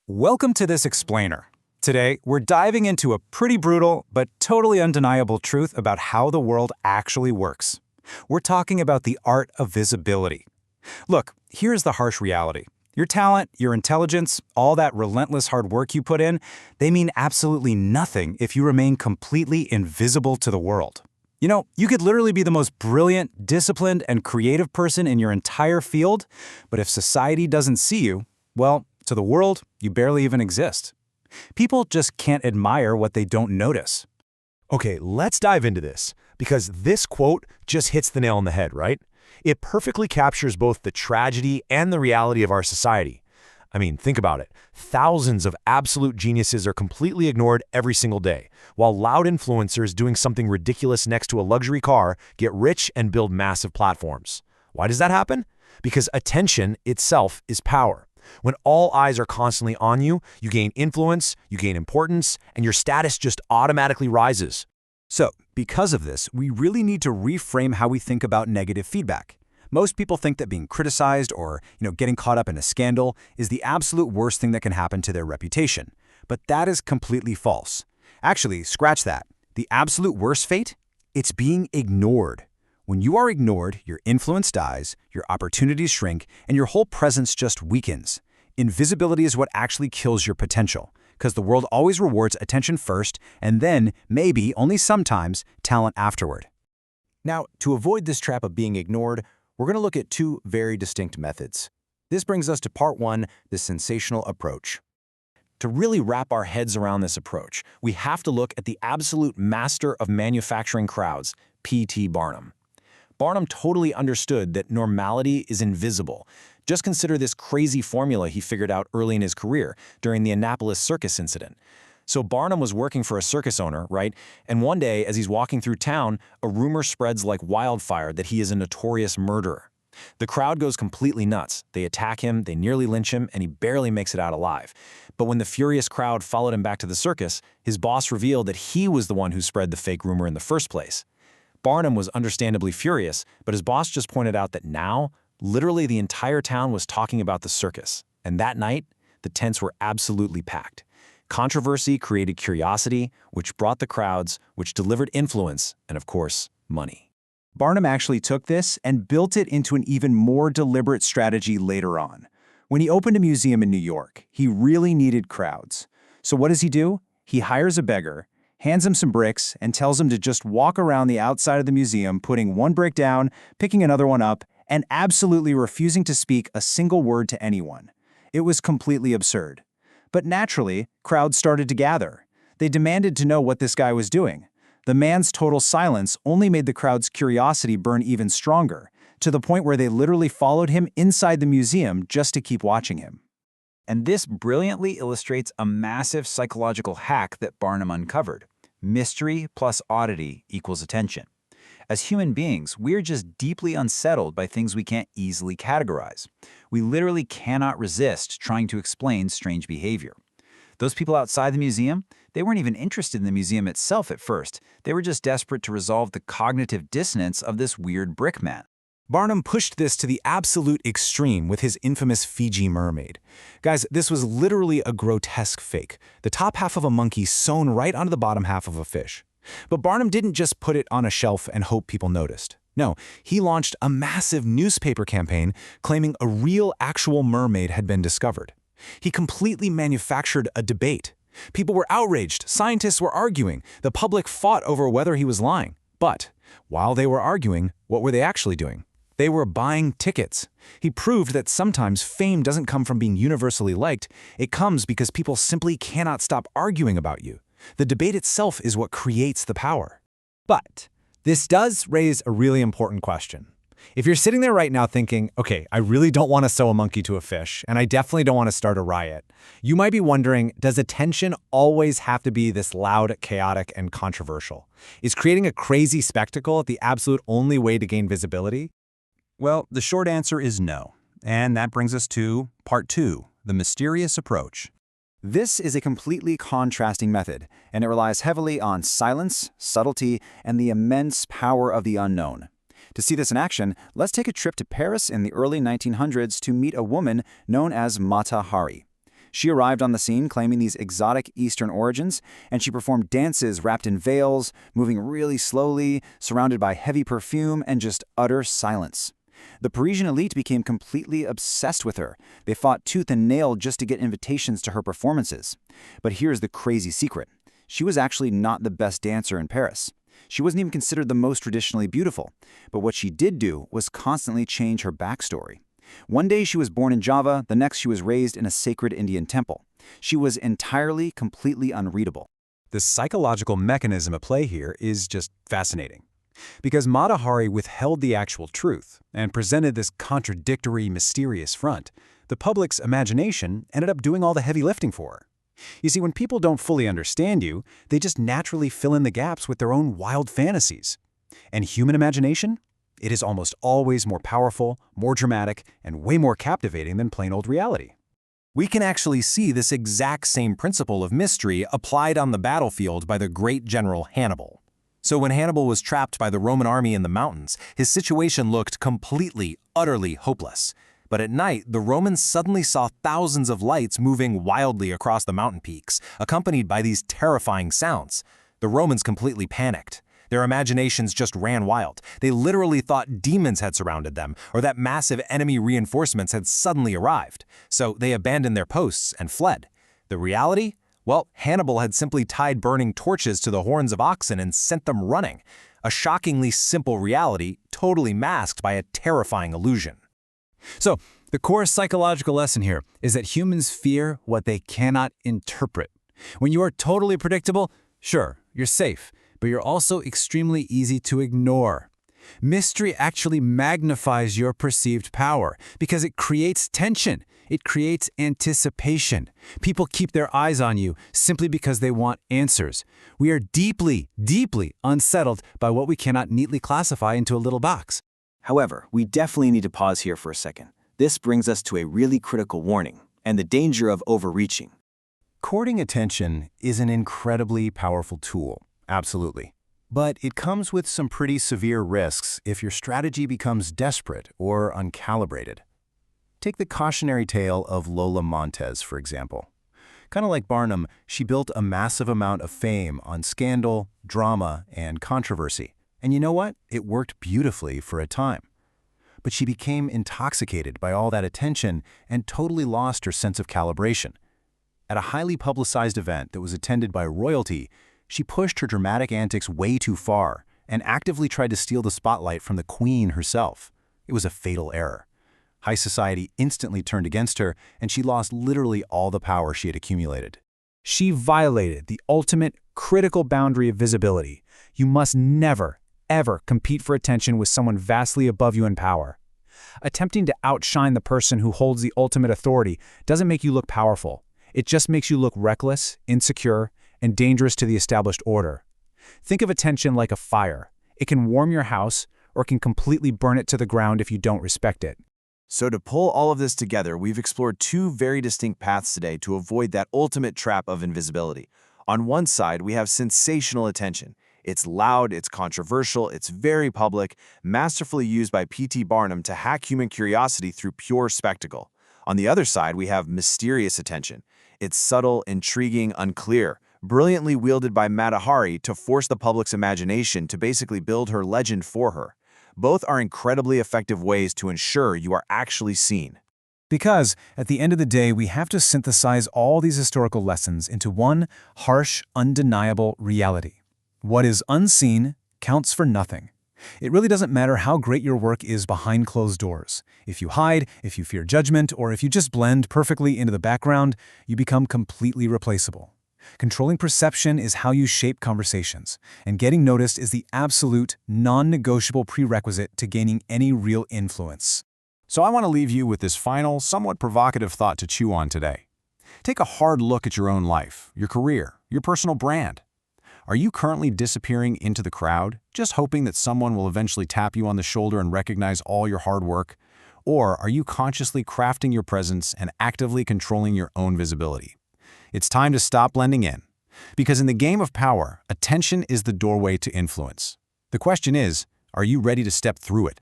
Welcome to this explainer. Today, we're diving into a pretty brutal but totally undeniable truth about how the world actually works. We're talking about the art of visibility. Look, here's the harsh reality. Your talent, your intelligence, all that relentless hard work you put in, they mean absolutely nothing if you remain completely invisible to the world. You know, you could literally be the most brilliant, disciplined, and creative person in your entire field, but if society doesn't see you, well, to the world, you barely even exist. People just can't admire what they don't notice. Okay, let's dive into this, because this quote just hits the nail on the head, right? It perfectly captures both the tragedy and the reality of our society. I mean, think about it. Thousands of absolute geniuses are completely ignored every single day, while loud influencers doing something ridiculous next to a luxury car get rich and build massive platforms. Why does that happen? Because attention itself is power. When all eyes are constantly on you, you gain influence, you gain importance, and your status just automatically rises. So, because of this, we really need to reframe how we think about negative feedback. Most people think that being criticized or, getting caught up in a scandal is the absolute worst thing that can happen to their reputation. But that is completely false. Actually, scratch that. The absolute worst fate? It's being ignored. When you are ignored, your influence dies, your opportunities shrink, and your whole presence just weakens. Invisibility is what actually kills your potential, because the world always rewards attention first, and then, maybe, only sometimes, talent afterward. Now, to avoid this trap of being ignored, we're going to look at two very distinct methods. This brings us to part one, the sensational approach. To really wrap our heads around this approach, we have to look at the absolute master of manufacturing crowds, P.T. Barnum. Barnum totally understood that normality is invisible. Just consider this crazy formula he figured out early in his career during the Annapolis circus incident. So Barnum was working for a circus owner, right? And one day, as he's walking through town, a rumor spreads like wildfire that he is a notorious murderer. The crowd goes completely nuts. They attack him, they nearly lynch him, and he barely makes it out alive. But when the furious crowd followed him back to the circus, his boss revealed that he was the one who spread the fake rumor in the first place. Barnum was understandably furious, but his boss just pointed out that now, literally the entire town was talking about the circus. And that night, the tents were absolutely packed. Controversy created curiosity, which brought the crowds, which delivered influence, and of course, money. Barnum actually took this and built it into an even more deliberate strategy later on. When he opened a museum in New York, he really needed crowds. So what does he do? He hires a beggar, hands him some bricks, and tells him to just walk around the outside of the museum, putting one brick down, picking another one up, and absolutely refusing to speak a single word to anyone. It was completely absurd. But naturally, crowds started to gather. They demanded to know what this guy was doing. The man's total silence only made the crowd's curiosity burn even stronger, to the point where they literally followed him inside the museum just to keep watching him. And this brilliantly illustrates a massive psychological hack that Barnum uncovered. Mystery plus oddity equals attention. As human beings, we're just deeply unsettled by things we can't easily categorize. We literally cannot resist trying to explain strange behavior. Those people outside the museum, they weren't even interested in the museum itself at first. They were just desperate to resolve the cognitive dissonance of this weird brick man. Barnum pushed this to the absolute extreme with his infamous Fiji mermaid. Guys, this was literally a grotesque fake, the top half of a monkey sewn right onto the bottom half of a fish. But Barnum didn't just put it on a shelf and hope people noticed. No, he launched a massive newspaper campaign claiming a real, actual mermaid had been discovered. He completely manufactured a debate. People were outraged, scientists were arguing, the public fought over whether he was lying. But while they were arguing, what were they actually doing? They were buying tickets. He proved that sometimes fame doesn't come from being universally liked. It comes because people simply cannot stop arguing about you. The debate itself is what creates the power. But this does raise a really important question. If you're sitting there right now thinking, okay, I really don't want to sew a monkey to a fish, and I definitely don't want to start a riot, you might be wondering, does attention always have to be this loud, chaotic, and controversial? Is creating a crazy spectacle the absolute only way to gain visibility? Well, the short answer is no. And that brings us to part two, the mysterious approach. This is a completely contrasting method, and it relies heavily on silence, subtlety, and the immense power of the unknown. To see this in action, let's take a trip to Paris in the early 1900s to meet a woman known as Mata Hari. She arrived on the scene claiming these exotic Eastern origins, and she performed dances wrapped in veils, moving really slowly, surrounded by heavy perfume and just utter silence. The Parisian elite became completely obsessed with her. They fought tooth and nail just to get invitations to her performances. But here's the crazy secret. She was actually not the best dancer in Paris. She wasn't even considered the most traditionally beautiful. But what she did do was constantly change her backstory. One day she was born in Java, the next she was raised in a sacred Indian temple. She was entirely, completely unreadable. The psychological mechanism at play here is just fascinating. Because Mata Hari withheld the actual truth and presented this contradictory, mysterious front, the public's imagination ended up doing all the heavy lifting for her. You see, when people don't fully understand you, they just naturally fill in the gaps with their own wild fantasies. And human imagination? It is almost always more powerful, more dramatic, and way more captivating than plain old reality. We can actually see this exact same principle of mystery applied on the battlefield by the great general Hannibal. So when Hannibal was trapped by the Roman army in the mountains, his situation looked completely, utterly hopeless. But at night, the Romans suddenly saw thousands of lights moving wildly across the mountain peaks, accompanied by these terrifying sounds. The Romans completely panicked. Their imaginations just ran wild. They literally thought demons had surrounded them, or that massive enemy reinforcements had suddenly arrived. So they abandoned their posts and fled. The reality? Well, Hannibal had simply tied burning torches to the horns of oxen and sent them running. A shockingly simple reality, totally masked by a terrifying illusion. So, the core psychological lesson here is that humans fear what they cannot interpret. When you are totally predictable, sure, you're safe, but you're also extremely easy to ignore. Mystery actually magnifies your perceived power because it creates tension. It creates anticipation. People keep their eyes on you simply because they want answers. We are deeply, deeply unsettled by what we cannot neatly classify into a little box. However, we definitely need to pause here for a second. This brings us to a really critical warning and the danger of overreaching. Courting attention is an incredibly powerful tool, absolutely. But it comes with some pretty severe risks if your strategy becomes desperate or uncalibrated. Take the cautionary tale of Lola Montez, for example. Kind of like Barnum, she built a massive amount of fame on scandal, drama, and controversy. And you know what? It worked beautifully for a time. But she became intoxicated by all that attention and totally lost her sense of calibration. At a highly publicized event that was attended by royalty, she pushed her dramatic antics way too far and actively tried to steal the spotlight from the queen herself. It was a fatal error. High society instantly turned against her, and she lost literally all the power she had accumulated. She violated the ultimate critical boundary of visibility. You must never, ever compete for attention with someone vastly above you in power. Attempting to outshine the person who holds the ultimate authority doesn't make you look powerful. It just makes you look reckless, insecure, and dangerous to the established order. Think of attention like a fire. It can warm your house or can completely burn it to the ground if you don't respect it. So to pull all of this together, we've explored two very distinct paths today to avoid that ultimate trap of invisibility. On one side, we have sensational attention. It's loud, it's controversial, it's very public, masterfully used by P.T. Barnum to hack human curiosity through pure spectacle. On the other side, we have mysterious attention. It's subtle, intriguing, unclear, brilliantly wielded by Mata Hari to force the public's imagination to basically build her legend for her. Both are incredibly effective ways to ensure you are actually seen. Because, at the end of the day, we have to synthesize all these historical lessons into one harsh, undeniable reality. What is unseen counts for nothing. It really doesn't matter how great your work is behind closed doors. If you hide, if you fear judgment, or if you just blend perfectly into the background, you become completely replaceable. Controlling perception is how you shape conversations, and getting noticed is the absolute, non-negotiable prerequisite to gaining any real influence. So I want to leave you with this final, somewhat provocative thought to chew on today. Take a hard look at your own life, your career, your personal brand. Are you currently disappearing into the crowd, just hoping that someone will eventually tap you on the shoulder and recognize all your hard work? Or are you consciously crafting your presence and actively controlling your own visibility? It's time to stop blending in. Because in the game of power, attention is the doorway to influence. The question is, are you ready to step through it?